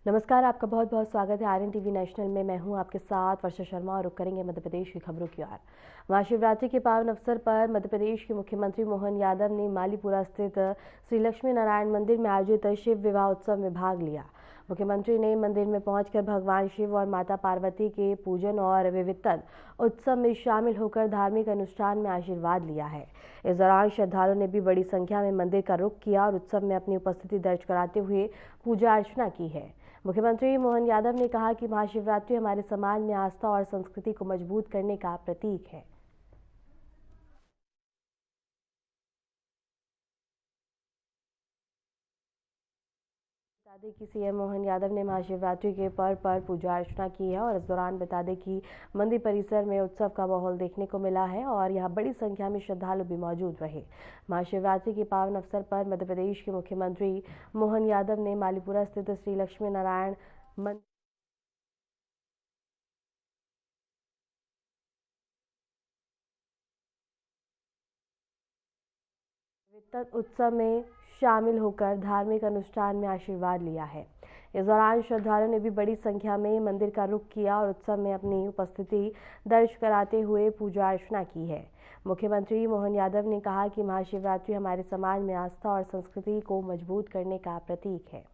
नमस्कार, आपका बहुत बहुत स्वागत है आर्यन टीवी नेशनल में। मैं हूं आपके साथ वर्षा शर्मा और रुक करेंगे मध्य प्रदेश की खबरों की ओर। महाशिवरात्रि के पावन अवसर पर मध्य प्रदेश के मुख्यमंत्री मोहन यादव ने मालीपुरा स्थित श्री लक्ष्मी नारायण मंदिर में आयोजित शिव विवाह उत्सव में भाग लिया। मुख्यमंत्री ने मंदिर में पहुंचकर भगवान शिव और माता पार्वती के पूजन और विविधतर उत्सव में शामिल होकर धार्मिक अनुष्ठान में आशीर्वाद लिया है। इस दौरान श्रद्धालुओं ने भी बड़ी संख्या में मंदिर का रुख किया और उत्सव में अपनी उपस्थिति दर्ज कराते हुए पूजा अर्चना की है। मुख्यमंत्री मोहन यादव ने कहा कि महाशिवरात्रि हमारे समाज में आस्था और संस्कृति को मजबूत करने का प्रतीक है। बता दें कि सीएम मोहन यादव ने महाशिवरात्रि के पर्व पर पूजा अर्चना की है और इस दौरान बता दें कि मंदिर परिसर में उत्सव का माहौल देखने को मिला है और यहां बड़ी संख्या में श्रद्धालु भी मौजूद रहे। महाशिवरात्रि के पावन अवसर पर मध्य प्रदेश के मुख्यमंत्री मोहन यादव ने मालीपुरा स्थित श्री लक्ष्मी नारायण मंदिर उत्सव में शामिल होकर धार्मिक अनुष्ठान में आशीर्वाद लिया है। इस दौरान श्रद्धालुओं ने भी बड़ी संख्या में मंदिर का रुख किया और उत्सव में अपनी उपस्थिति दर्ज कराते हुए पूजा अर्चना की है। मुख्यमंत्री मोहन यादव ने कहा कि महाशिवरात्रि हमारे समाज में आस्था और संस्कृति को मजबूत करने का प्रतीक है।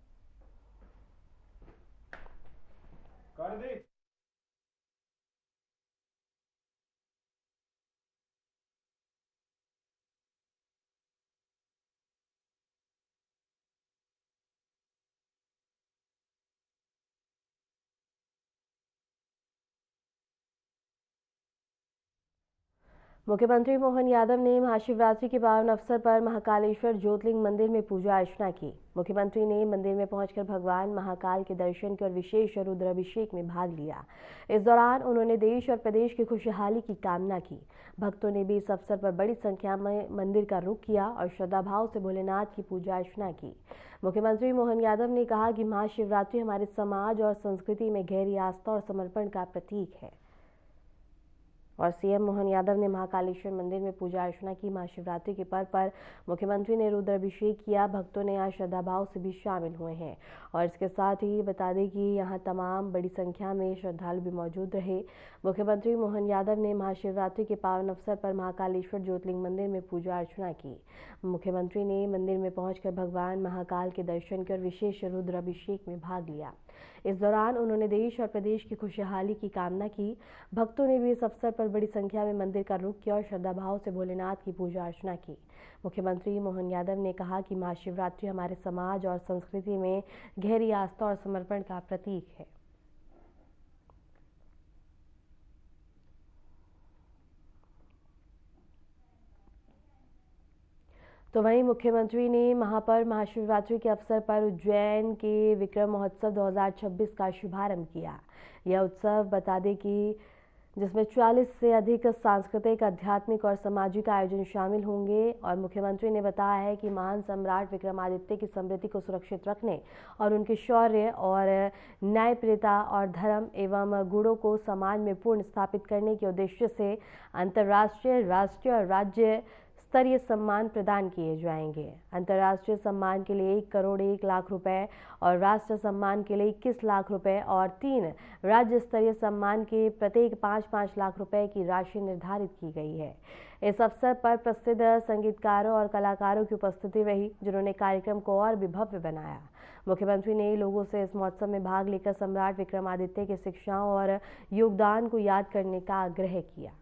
मुख्यमंत्री मोहन यादव ने महाशिवरात्रि के पावन अवसर पर महाकालेश्वर ज्योतिर्लिंग मंदिर में पूजा अर्चना की। मुख्यमंत्री ने मंदिर में पहुंचकर भगवान महाकाल के दर्शन किए और विशेष रुद्राभिषेक में भाग लिया। इस दौरान उन्होंने देश और प्रदेश की खुशहाली की कामना की। भक्तों ने भी इस अवसर पर बड़ी संख्या में मंदिर का रुख किया और श्रद्धाभाव से भोलेनाथ की पूजा अर्चना की। मुख्यमंत्री मोहन यादव ने कहा कि महाशिवरात्रि हमारे समाज और संस्कृति में गहरी आस्था और समर्पण का प्रतीक है। और सीएम मोहन यादव ने महाकालेश्वर मंदिर में पूजा अर्चना की। महाशिवरात्रि के पर्व पर मुख्यमंत्री ने रुद्राभिषेक किया। भक्तों ने यहाँ श्रद्धाभाव से भी शामिल हुए हैं और इसके साथ ही बता दें कि यहाँ तमाम बड़ी संख्या में श्रद्धालु भी मौजूद रहे। मुख्यमंत्री मोहन यादव ने महाशिवरात्रि के पावन अवसर पर महाकालेश्वर ज्योतिर्लिंग मंदिर में पूजा अर्चना की। मुख्यमंत्री ने मंदिर में पहुंचकर भगवान महाकाल के दर्शन किए और विशेष रुद्राभिषेक में भाग लिया। इस दौरान उन्होंने देश और प्रदेश की खुशहाली की कामना की। भक्तों ने भी इस अवसर पर बड़ी संख्या में मंदिर का रुख किया और श्रद्धाभाव से भोलेनाथ की पूजा अर्चना की। मुख्यमंत्री मोहन यादव ने कहा कि महाशिवरात्रि हमारे समाज और संस्कृति में गहरी आस्था और समर्पण का प्रतीक है। तो वहीं मुख्यमंत्री ने महापर्व महाशिवरात्रि के अवसर पर उज्जैन के विक्रम महोत्सव 2026 का शुभारंभ किया। यह उत्सव बता दें कि जिसमें 40 से अधिक सांस्कृतिक, आध्यात्मिक और सामाजिक आयोजन शामिल होंगे और मुख्यमंत्री ने बताया है कि महान सम्राट विक्रमादित्य की समृद्धि को सुरक्षित रखने और उनके शौर्य और न्यायप्रियता और धर्म एवं गुणों को समाज में पूर्ण स्थापित करने के उद्देश्य से अंतर्राष्ट्रीय, राष्ट्रीय और राज्य स्तरीय सम्मान प्रदान किए जाएंगे। अंतर्राष्ट्रीय सम्मान के लिए 1 करोड़ 1 लाख रुपए और राष्ट्रीय सम्मान के लिए 21 लाख रुपए और 3 राज्य स्तरीय सम्मान के प्रत्येक 5-5 लाख रुपए की राशि निर्धारित की गई है। इस अवसर पर प्रसिद्ध संगीतकारों और कलाकारों की उपस्थिति रही, जिन्होंने कार्यक्रम को और भी भव्य बनाया। मुख्यमंत्री ने लोगों से इस महोत्सव में भाग लेकर सम्राट विक्रमादित्य की शिक्षाओं और योगदान को याद करने का आग्रह किया।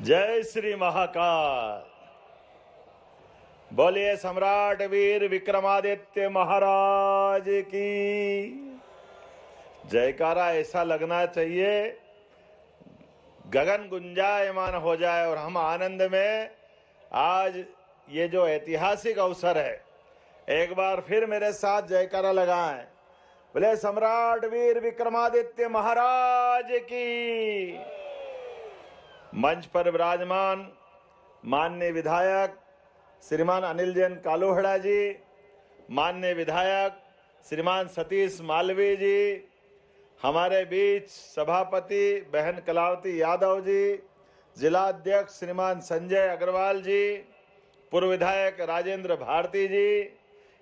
जय श्री महाकाल। बोलिए सम्राट वीर विक्रमादित्य महाराज की जयकारा ऐसा लगना चाहिए गगन गुंजायमान हो जाए और हम आनंद में आज ये जो ऐतिहासिक अवसर है, एक बार फिर मेरे साथ जयकारा लगाएं। बोले सम्राट वीर विक्रमादित्य महाराज की। मंच पर विराजमान माननीय विधायक श्रीमान अनिल जैन कालोहड़ा जी, माननीय विधायक श्रीमान सतीश मालवीय जी, हमारे बीच सभापति बहन कलावती यादव जी, जिला अध्यक्ष श्रीमान संजय अग्रवाल जी, पूर्व विधायक राजेंद्र भारती जी,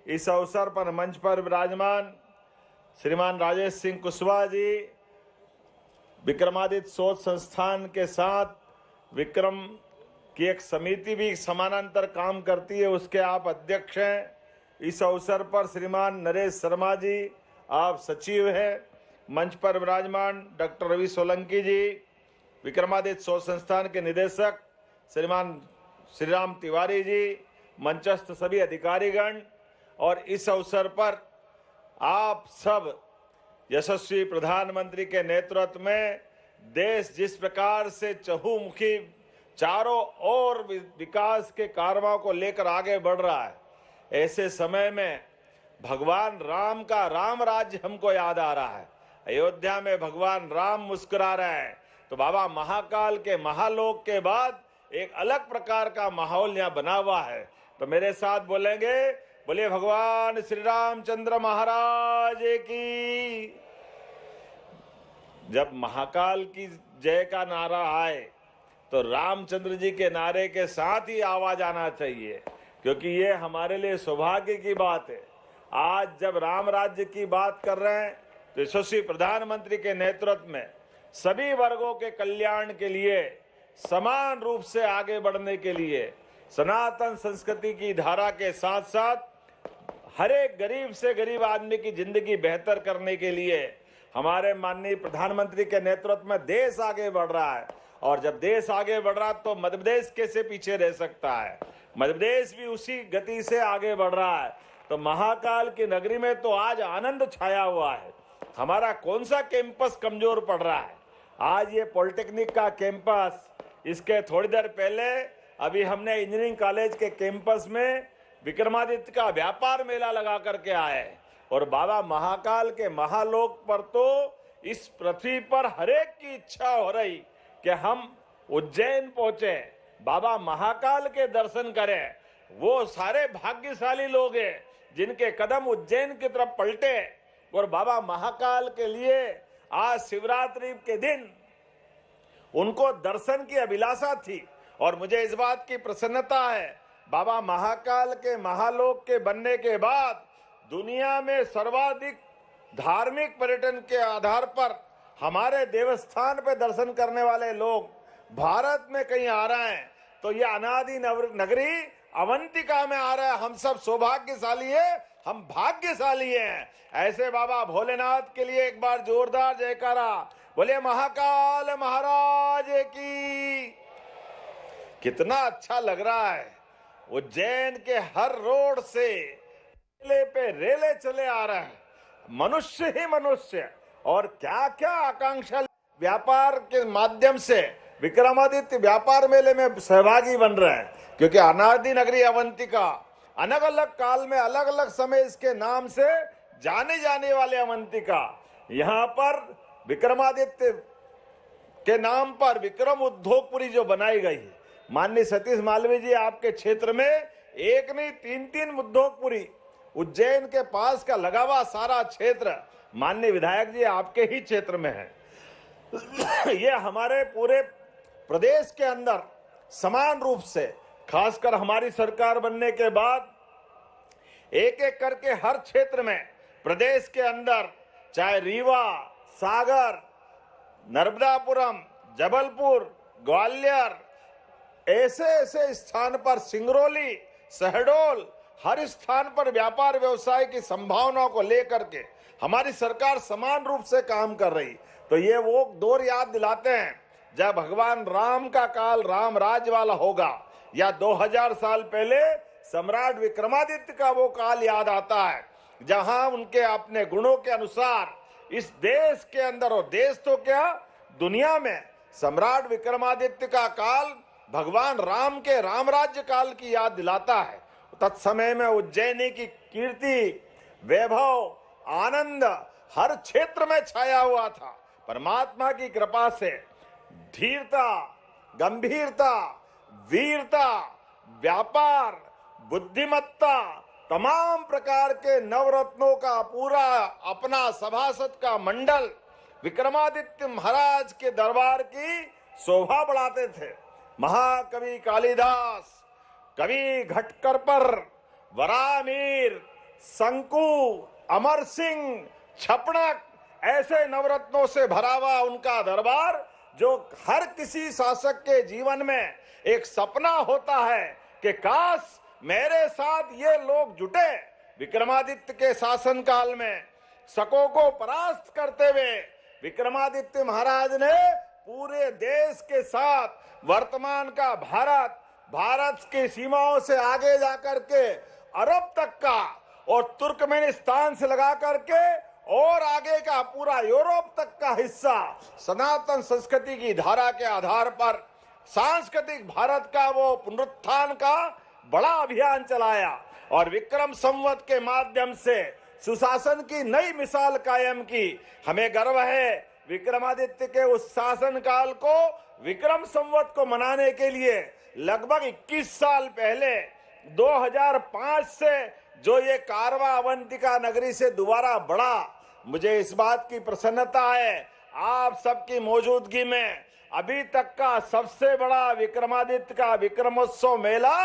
इस अवसर पर मंच पर विराजमान श्रीमान राजेश सिंह कुशवाहा जी, विक्रमादित्य शोध संस्थान के साथ विक्रम की एक समिति भी समानांतर काम करती है, उसके आप अध्यक्ष हैं। इस अवसर पर श्रीमान नरेश शर्मा जी, आप सचिव हैं। मंच पर विराजमान डॉक्टर रवि सोलंकी जी, विक्रमादित्य शोध संस्थान के निदेशक श्रीमान श्रीराम तिवारी जी, मंचस्थ सभी अधिकारीगण, और इस अवसर पर आप सब यशस्वी प्रधानमंत्री के नेतृत्व में देश जिस प्रकार से चहुमुखी चारों ओर विकास के कारवां को लेकर आगे बढ़ रहा है, ऐसे समय में भगवान राम का राम राज्य हमको याद आ रहा है। अयोध्या में भगवान राम मुस्कुरा रहे हैं, तो बाबा महाकाल के महालोक के बाद एक अलग प्रकार का माहौल यहाँ बना हुआ है। तो मेरे साथ बोलेंगे, बोलिए भगवान श्री रामचंद्र महाराज की। जब महाकाल की जय का नारा आए तो रामचंद्र जी के नारे के साथ ही आवाज आना चाहिए, क्योंकि ये हमारे लिए सौभाग्य की बात है। आज जब राम राज्य की बात कर रहे हैं तो यशस्वी प्रधानमंत्री के नेतृत्व में सभी वर्गों के कल्याण के लिए, समान रूप से आगे बढ़ने के लिए, सनातन संस्कृति की धारा के साथ साथ हर एक गरीब से गरीब आदमी की जिंदगी बेहतर करने के लिए हमारे माननीय प्रधानमंत्री के नेतृत्व में देश आगे बढ़ रहा है। और जब देश आगे बढ़ रहा है तो मध्य प्रदेश कैसे पीछे रह सकता है? मध्य प्रदेश भी उसी गति से आगे बढ़ रहा है। तो महाकाल की नगरी में तो आज आनंद छाया हुआ है। हमारा कौन सा कैंपस कमजोर पड़ रहा है? आज ये पॉलिटेक्निक का कैंपस, इसके थोड़ी देर पहले अभी हमने इंजीनियरिंग कॉलेज के कैंपस में विक्रमादित्य का व्यापार मेला लगा करके आए। और बाबा महाकाल के महालोक पर तो इस पृथ्वी पर हरेक की इच्छा हो रही कि हम उज्जैन पहुंचे, बाबा महाकाल के दर्शन करें। वो सारे भाग्यशाली लोग हैं जिनके कदम उज्जैन की तरफ पलटे और बाबा महाकाल के लिए आज शिवरात्रि के दिन उनको दर्शन की अभिलाषा थी। और मुझे इस बात की प्रसन्नता है, बाबा महाकाल के महालोक के बनने के बाद दुनिया में सर्वाधिक धार्मिक पर्यटन के आधार पर हमारे देवस्थान पे दर्शन करने वाले लोग भारत में कहीं आ रहे हैं, तो ये अनादि नगरी अवंतिका में आ रहा है। हम सब सौभाग्यशाली है, हम भाग्यशाली हैं। ऐसे बाबा भोलेनाथ के लिए एक बार जोरदार जयकारा, बोले महाकाल महाराज की। कितना अच्छा लग रहा है। उज्जैन के हर रोड से रेले पे रेले चले आ रहे हैं, मनुष्य ही मनुष्य, और क्या क्या आकांक्षा व्यापार के माध्यम से विक्रमादित्य व्यापार मेले में सहभागी बन रहे हैं। क्योंकि अनादि नगरी अवंतिका अलग अलग काल में अलग अलग समय इसके नाम से जाने जाने वाले अवंतिका, यहाँ पर विक्रमादित्य के नाम पर विक्रम उद्योगपुरी जो बनाई गई है, माननीय सतीश मालवीय जी, आपके क्षेत्र में एक नहीं तीन तीन उद्योगपुरी, उज्जैन के पास का लगा हुआ सारा क्षेत्र माननीय विधायक जी आपके ही क्षेत्र में है। ये हमारे पूरे प्रदेश के अंदर समान रूप से, खासकर हमारी सरकार बनने के बाद एक एक करके हर क्षेत्र में प्रदेश के अंदर, चाहे रीवा, सागर, नर्मदापुरम, जबलपुर, ग्वालियर, ऐसे ऐसे स्थान पर, सिंगरौली, शहडोल, हर स्थान पर व्यापार व्यवसाय की संभावनाओं को लेकर के हमारी सरकार समान रूप से काम कर रही। तो ये वो दौर याद दिलाते हैं जब भगवान राम का काल राम राज्य वाला होगा, या 2000 साल पहले सम्राट विक्रमादित्य का वो काल याद आता है, जहां उनके अपने गुणों के अनुसार इस देश के अंदर, और देश तो क्या दुनिया में, सम्राट विक्रमादित्य का काल भगवान राम के राम राज्य काल की याद दिलाता है। तत्समय में उज्जैनी की कीर्ति, वैभव, आनंद हर क्षेत्र में छाया हुआ था। परमात्मा की कृपा से धीरता, गंभीरता, वीरता, व्यापार, बुद्धिमत्ता, तमाम प्रकार के नवरत्नों का पूरा अपना सभासद का मंडल विक्रमादित्य महाराज के दरबार की शोभा बढ़ाते थे। महाकवि कालिदास, कवि घटकर, वरामीर, शंकु, अमर सिंह, छपड़क, ऐसे नवरत्नों से भरा हुआ उनका दरबार, जो हर किसी शासक के जीवन में एक सपना होता है कि काश मेरे साथ ये लोग जुटे। विक्रमादित्य के शासन काल में शकों को परास्त करते हुए विक्रमादित्य महाराज ने पूरे देश के साथ वर्तमान का भारत की सीमाओं से आगे जाकर के अरब तक का और तुर्कमेनिस्तान से लगा करके और आगे का पूरा यूरोप तक का हिस्सा सनातन संस्कृति की धारा के आधार पर सांस्कृतिक भारत का वो पुनरुत्थान का बड़ा अभियान चलाया और विक्रम संवत के माध्यम से सुशासन की नई मिसाल कायम की। हमें गर्व है विक्रमादित्य के उस शासन काल को, विक्रम संवत को मनाने के लिए लगभग 21 साल पहले 2005 से जो ये कारवा अवंतिका नगरी से दोबारा बढ़ा, मुझे इस बात की प्रसन्नता है आप सबकी मौजूदगी में अभी तक का सबसे बड़ा विक्रमादित्य का विक्रमोत्सव मेला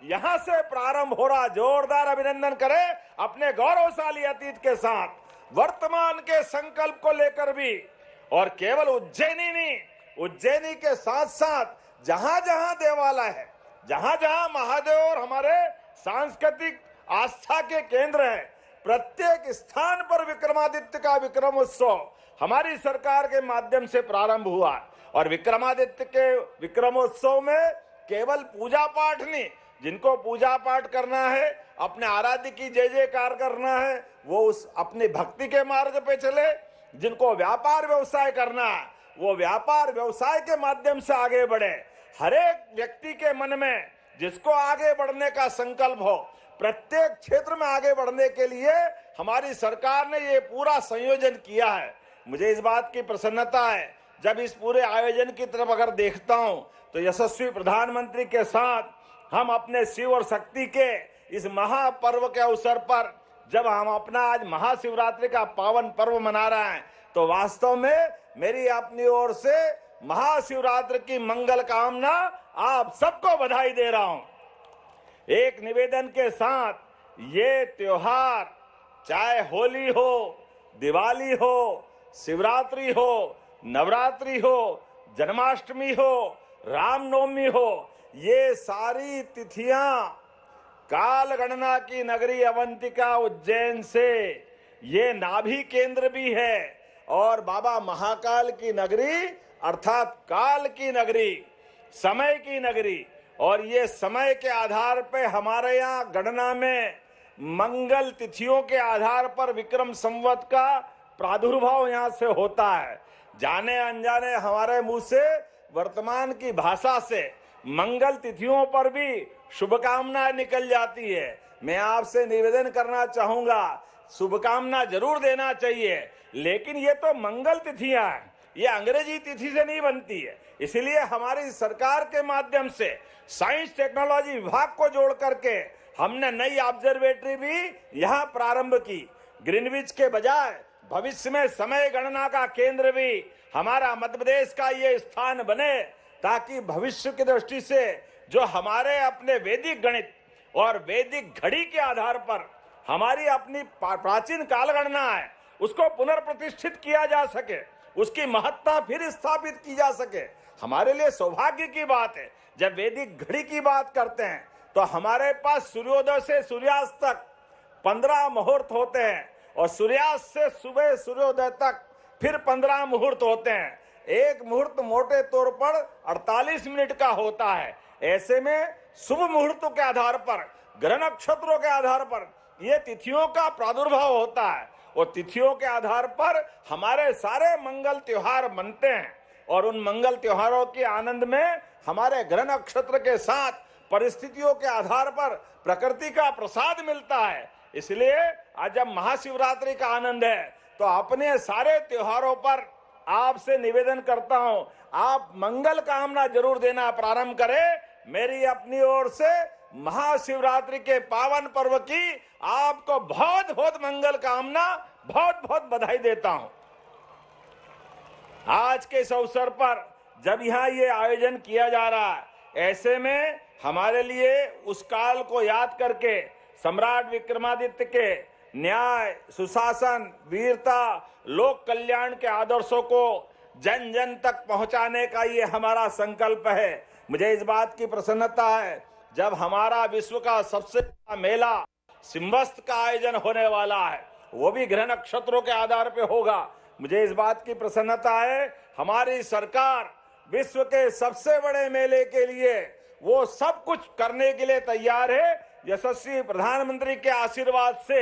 यहां से प्रारंभ हो रहा। जोरदार अभिनंदन करें अपने गौरवशाली अतीत के साथ, वर्तमान के संकल्प को लेकर भी। और केवल उज्जैनी नहीं, उज्जैनी के साथ साथ जहां जहां देवालय है, जहां जहां महादेव और हमारे सांस्कृतिक आस्था के केंद्र हैं, प्रत्येक स्थान पर विक्रमादित्य का विक्रमोत्सव हमारी सरकार के माध्यम से प्रारंभ हुआ। और विक्रमादित्य के विक्रमोत्सव में केवल पूजा पाठ नहीं, जिनको पूजा पाठ करना है, अपने आराध्य की जय जयकार करना है, वो उस अपनी भक्ति के मार्ग पे चले। जिनको व्यापार व्यवसाय करना है, वो व्यापार व्यवसाय के माध्यम से आगे बढ़े। हर एक व्यक्ति के मन में जिसको आगे बढ़ने का संकल्प हो, प्रत्येक क्षेत्र में आगे बढ़ने के लिए हमारी सरकार ने ये पूरा संयोजन किया है। मुझे इस बात की प्रसन्नता है, जब इस पूरे आयोजन की तरफ अगर देखता हूं तो यशस्वी प्रधानमंत्री के साथ हम अपने शिव और शक्ति के इस महापर्व के अवसर पर जब हम अपना आज महाशिवरात्रि का पावन पर्व मना रहे हैं, तो वास्तव में मेरी अपनी ओर से महाशिवरात्रि की मंगल कामना आप सबको बधाई दे रहा हूं। एक निवेदन के साथ, ये त्योहार चाहे होली हो, दिवाली हो, शिवरात्रि हो, नवरात्रि हो, जन्माष्टमी हो, रामनवमी हो, ये सारी तिथियां काल गणना की नगरी अवंतिका उज्जैन से ये नाभि केंद्र भी है और बाबा महाकाल की नगरी अर्थात काल की नगरी, समय की नगरी। और ये समय के आधार पे हमारे यहाँ गणना में मंगल तिथियों के आधार पर विक्रम संवत का प्रादुर्भाव यहाँ से होता है। जाने अनजाने हमारे मुंह से वर्तमान की भाषा से मंगल तिथियों पर भी शुभकामनाएं निकल जाती है। मैं आपसे निवेदन करना चाहूंगा, शुभकामना जरूर देना चाहिए, लेकिन ये तो मंगल तिथियां हैं, ये अंग्रेजी तिथि से नहीं बनती है। इसलिए हमारी सरकार के माध्यम से साइंस टेक्नोलॉजी विभाग को जोड़ करके हमने नई ऑब्जर्वेटरी भी यहाँ प्रारंभ की। ग्रीनविच के बजाय भविष्य में समय गणना का केंद्र भी हमारा मध्य प्रदेश का ये स्थान बने, ताकि भविष्य की दृष्टि से जो हमारे अपने वैदिक गणित और वैदिक घड़ी के आधार पर हमारी अपनी प्राचीन काल गणना है, उसको पुनर्प्रतिष्ठित किया जा सके, उसकी महत्ता फिर स्थापित की जा सके। हमारे लिए सौभाग्य की बात है, जब वैदिक घड़ी की बात करते हैं तो हमारे पास सूर्योदय से सूर्यास्त तक 15 मुहूर्त होते हैं और सूर्यास्त से सुबह सूर्योदय तक फिर 15 मुहूर्त होते हैं। एक मुहूर्त मोटे तौर पर 48 मिनट का होता है। ऐसे में शुभ मुहूर्तों के आधार पर, ग्रह नक्षत्रों के आधार पर ये तिथियों का प्रादुर्भाव होता है और तिथियों के आधार पर हमारे सारे मंगल त्योहार मनते हैं और उन मंगल त्योहारों के आनंद में हमारे ग्रह नक्षत्र के साथ परिस्थितियों के आधार पर प्रकृति का प्रसाद मिलता है। इसलिए आज जब महाशिवरात्रि का आनंद है तो अपने सारे त्योहारों पर आपसे निवेदन करता हूं, आप मंगल कामना जरूर देना प्रारंभ करें। मेरी अपनी ओर से महाशिवरात्रि के पावन पर्व की आपको बहुत बहुत मंगल कामना, बहुत बहुत बधाई देता हूं। आज के इस अवसर पर जब यहाँ ये आयोजन किया जा रहा है, ऐसे में हमारे लिए उस काल को याद करके सम्राट विक्रमादित्य के न्याय, सुशासन, वीरता, लोक कल्याण के आदर्शों को जन जन तक पहुंचाने का ये हमारा संकल्प है। मुझे इस बात की प्रसन्नता है, जब हमारा विश्व का सबसे बड़ा मेला सिंहस्थ का आयोजन होने वाला है, वो भी ग्रह नक्षत्रों के आधार पे होगा। मुझे इस बात की प्रसन्नता है, हमारी सरकार विश्व के सबसे बड़े मेले के लिए वो सब कुछ करने के लिए तैयार है। यशस्वी प्रधानमंत्री के आशीर्वाद से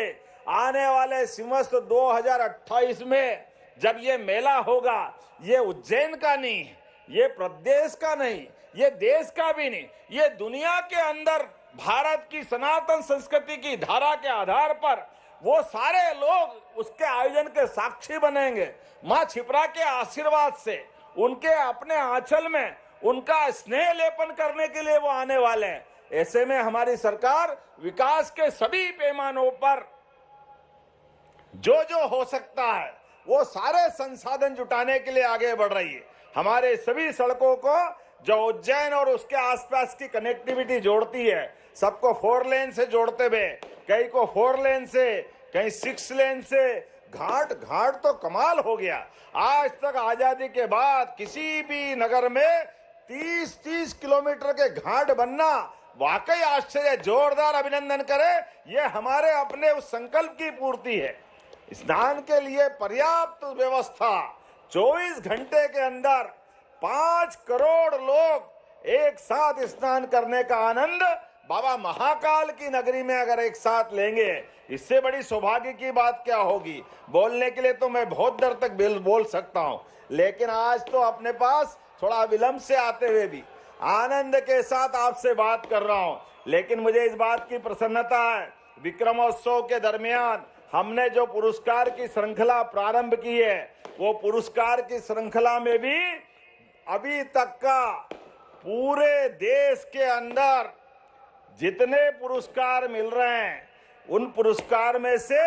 आने वाले सिंहस्थ 2028 में जब ये मेला होगा, ये उज्जैन का नहीं, ये प्रदेश का नहीं, ये देश का भी नहीं, ये दुनिया के अंदर भारत की सनातन संस्कृति की धारा के आधार पर वो सारे लोग उसके आयोजन के साक्षी बनेंगे। मां क्षिप्रा के आशीर्वाद से उनके अपने आंचल में उनका स्नेह लेपन करने के लिए वो आने वाले हैं। ऐसे में हमारी सरकार विकास के सभी पैमानों पर जो जो हो सकता है वो सारे संसाधन जुटाने के लिए आगे बढ़ रही है। हमारे सभी सड़कों को जो उज्जैन और उसके आसपास की कनेक्टिविटी जोड़ती है, सबको 4 लेन से जोड़ते हुए, कई को 4 लेन से, कहीं 6 लेन से, घाट तो कमाल हो गया। आज तक आजादी के बाद किसी भी नगर में 30-30 किलोमीटर के घाट बनना वाकई आश्चर्य। जोरदार अभिनंदन करें, ये हमारे अपने उस संकल्प की पूर्ति है। स्नान के लिए पर्याप्त व्यवस्था, 24 घंटे के अंदर 5 करोड़ लोग एक साथ स्नान करने का आनंद बाबा महाकाल की नगरी में अगर एक साथ लेंगे, इससे बड़ी सौभाग्य की बात क्या होगी। बोलने के लिए तो मैं बहुत देर तक बोल सकता हूं, लेकिन आज तो अपने पास थोड़ा विलंब से आते हुए भी आनंद के साथ आपसे बात कर रहा हूं। लेकिन मुझे इस बात की प्रसन्नता है, विक्रमोत्सव के दरमियान हमने जो पुरस्कार की श्रृंखला प्रारंभ की है, वो पुरस्कार की श्रृंखला में भी अभी तक का पूरे देश के अंदर जितने पुरस्कार मिल रहे हैं, उन पुरस्कार में से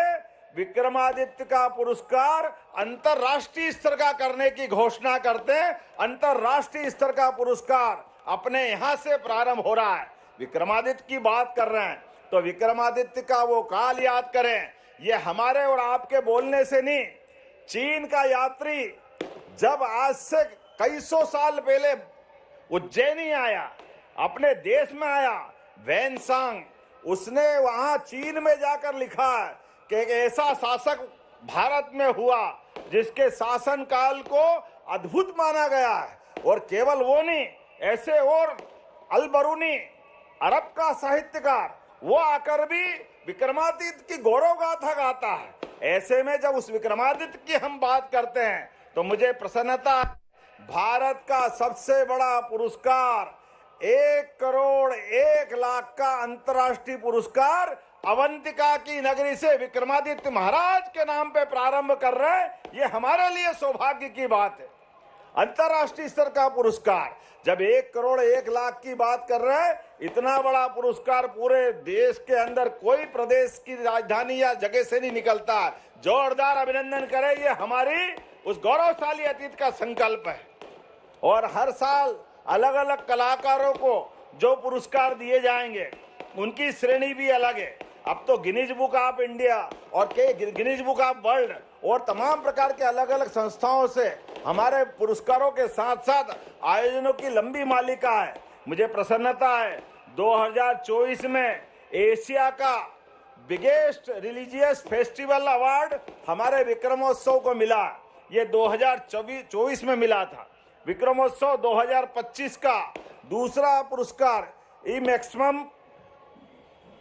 विक्रमादित्य का पुरस्कार अंतरराष्ट्रीय स्तर का करने की घोषणा करते हैं। अंतरराष्ट्रीय स्तर का पुरस्कार अपने यहां से प्रारंभ हो रहा है। विक्रमादित्य की बात कर रहे हैं तो विक्रमादित्य का वो काल याद करें। ये हमारे और आपके बोलने से नहीं, चीन का यात्री जब आज से कई सौ साल पहले उज्जैनी आया, अपने देश में आया, वैनसांग, उसने वहां चीन में जाकर लिखा है कि एक ऐसा शासक भारत में हुआ जिसके शासन काल को अद्भुत माना गया है। और केवल वो नहीं, ऐसे और अल-बरूनी अरब का साहित्यकार, वो आकर भी विक्रमादित्य की गौरव गाथा गाता है। ऐसे में जब उस विक्रमादित्य की हम बात करते हैं तो मुझे प्रसन्नता है। भारत का सबसे बड़ा पुरस्कार 1 करोड़ 1 लाख का अंतर्राष्ट्रीय पुरस्कार अवंतिका की नगरी से विक्रमादित्य महाराज के नाम पे प्रारंभ कर रहे हैं। ये हमारे लिए सौभाग्य की बात है। अंतर्राष्ट्रीय स्तर का पुरस्कार, जब 1 करोड़ 1 लाख की बात कर रहे हैं, इतना बड़ा पुरस्कार पूरे देश के अंदर कोई प्रदेश की राजधानी या जगह से नहीं निकलता। जोरदार अभिनंदन करें, ये हमारी उस गौरवशाली अतीत का संकल्प है। और हर साल अलग अलग कलाकारों को जो पुरस्कार दिए जाएंगे, उनकी श्रेणी भी अलग है। अब तो गिनीज बुक ऑफ इंडिया और गिनीज बुक ऑफ वर्ल्ड और तमाम प्रकार के अलग अलग संस्थाओं से हमारे पुरस्कारों के साथ साथ आयोजनों की लंबी मालिका है। मुझे प्रसन्नता है, 2024 में एशिया का बिगेस्ट रिलीजियस फेस्टिवल अवार्ड हमारे विक्रमोत्सव को मिला। ये 2024 में मिला था। विक्रमोत्सव 2025 का दूसरा पुरस्कार ई मैक्सिमम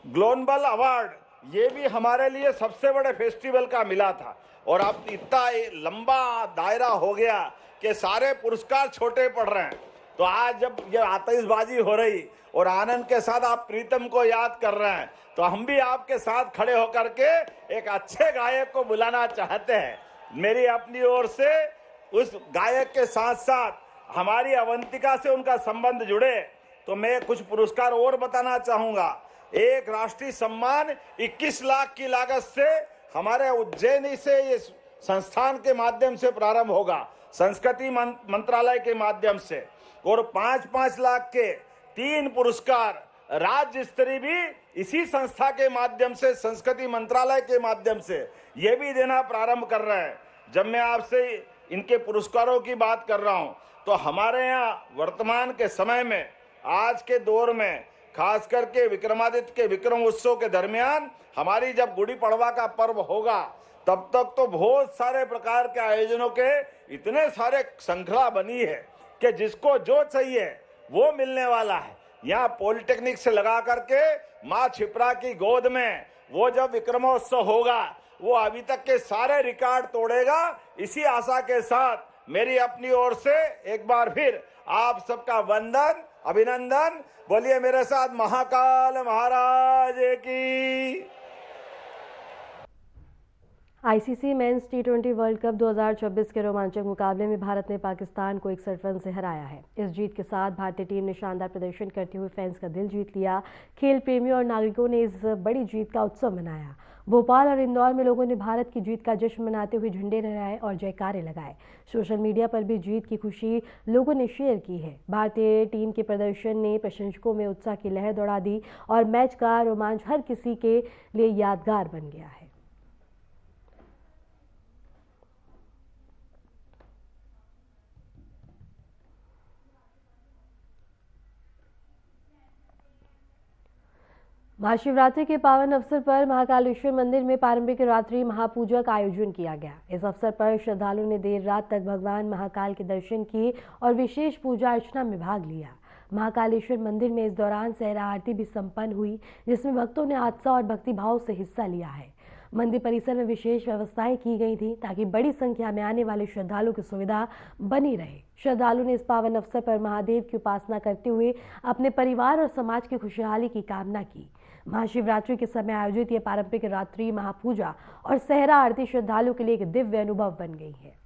ग्लोबल अवार्ड, ये भी हमारे लिए सबसे बड़े फेस्टिवल का मिला था। और अब इतना लंबा दायरा हो गया कि सारे पुरस्कार छोटे पड़ रहे हैं। तो आज जब ये आतिशबाजी हो रही और आनंद के साथ आप प्रीतम को याद कर रहे हैं, तो हम भी आपके साथ खड़े होकर के एक अच्छे गायक को बुलाना चाहते हैं। मेरी अपनी ओर से उस गायक के साथ साथ हमारी अवंतिका से उनका संबंध जुड़े तो मैं कुछ पुरस्कार और बताना चाहूंगा। एक राष्ट्रीय सम्मान 21 लाख की लागत से हमारे उज्जैनी से ये संस्थान के माध्यम से प्रारंभ होगा, संस्कृति मंत्रालय के माध्यम से, और 5-5 लाख के 3 पुरस्कार राज्य स्तरीय भी इसी संस्था के माध्यम से, संस्कृति मंत्रालय के माध्यम से ये भी देना प्रारंभ कर रहे हैं। जब मैं आपसे इनके पुरस्कारों की बात कर रहा हूं तो हमारे यहाँ वर्तमान के समय में, आज के दौर में, खास करके विक्रमादित्य के विक्रम उत्सव के दरमियान हमारी जब गुड़ी पड़वा का पर्व होगा तब तक तो बहुत सारे प्रकार के आयोजनों के इतने सारे श्रृंखला बनी है कि जिसको जो चाहिए वो मिलने वाला है। यहाँ पॉलिटेक्निक से लगा करके माँ छिपरा की गोद में वो जब विक्रमोत्सव होगा वो अभी तक के सारे रिकॉर्ड तोड़ेगा। इसी आशा के साथ मेरी अपनी ओर से एक बार फिर आप सबका वंदन, अभिनंदन। बोलिए मेरे साथ महाकाल महाराज की। आईसीसी मेंस टी20 वर्ल्ड कप 2024 के रोमांचक मुकाबले में भारत ने पाकिस्तान को 61 रन से हराया है। इस जीत के साथ भारतीय टीम ने शानदार प्रदर्शन करते हुए फैंस का दिल जीत लिया। खेल प्रेमियों और नागरिकों ने इस बड़ी जीत का उत्सव मनाया। भोपाल और इंदौर में लोगों ने भारत की जीत का जश्न मनाते हुए झंडे लहराए और जयकारे लगाए। सोशल मीडिया पर भी जीत की खुशी लोगों ने शेयर की है। भारतीय टीम के प्रदर्शन ने प्रशंसकों में उत्साह की लहर दौड़ा दी और मैच का रोमांच हर किसी के लिए यादगार बन गया है। महाशिवरात्रि के पावन अवसर पर महाकालेश्वर मंदिर में पारंपरिक रात्रि महापूजा का आयोजन किया गया। इस अवसर पर श्रद्धालुओं ने देर रात तक भगवान महाकाल के दर्शन किए और विशेष पूजा अर्चना में भाग लिया। महाकालेश्वर मंदिर में इस दौरान सहरा आरती भी संपन्न हुई, जिसमें भक्तों ने आस्था और भक्तिभाव से हिस्सा लिया है। मंदिर परिसर में विशेष व्यवस्थाएं की गई थी ताकि बड़ी संख्या में आने वाले श्रद्धालुओं की सुविधा बनी रहे। श्रद्धालु ने इस पावन अवसर पर महादेव की उपासना करते हुए अपने परिवार और समाज की खुशहाली की कामना की। महाशिवरात्रि के समय आयोजित ये पारंपरिक रात्रि महापूजा और सहरा आरती श्रद्धालुओं के लिए एक दिव्य अनुभव बन गई है।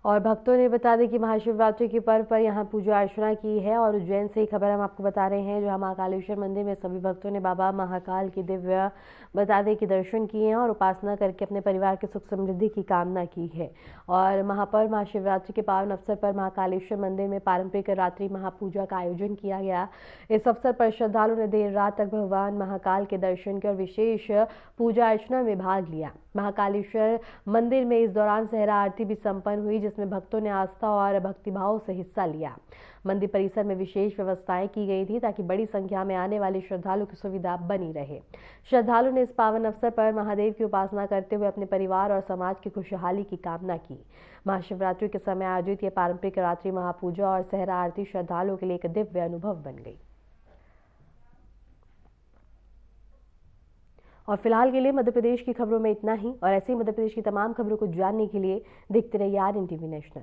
और भक्तों ने बता दें कि महाशिवरात्रि के पर्व पर यहाँ पूजा अर्चना की है। और उज्जैन से ही खबर हम आपको बता रहे हैं, जहाँ महाकालेश्वर मंदिर में सभी भक्तों ने बाबा महाकाल की दिव्य बता दें कि दर्शन किए हैं और उपासना करके अपने परिवार के सुख समृद्धि की कामना की है। और महापर्व महाशिवरात्रि के पावन अवसर पर महाकालेश्वर मंदिर में पारंपरिक रात्रि महापूजा का आयोजन किया गया। इस अवसर पर श्रद्धालुओं ने देर रात तक भगवान महाकाल के दर्शन किए और विशेष पूजा अर्चना में भाग लिया। महाकालेश्वर मंदिर में इस दौरान सहरा आरती भी संपन्न हुई, जिसमें भक्तों ने आस्था और भक्तिभाव से हिस्सा लिया। मंदिर परिसर में विशेष व्यवस्थाएं की गई थी ताकि बड़ी संख्या में आने वाले श्रद्धालुओं की सुविधा बनी रहे। श्रद्धालु ने इस पावन अवसर पर महादेव की उपासना करते हुए अपने परिवार और समाज की खुशहाली की कामना की। महाशिवरात्रि के समय आयोजित ये पारंपरिक रात्रि महापूजा और सहरा आरती श्रद्धालुओं के लिए एक दिव्य अनुभव बन गई। और फिलहाल के लिए मध्य प्रदेश की खबरों में इतना ही। और ऐसे ही मध्य प्रदेश की तमाम खबरों को जानने के लिए देखते रहिए RNTV नेशनल।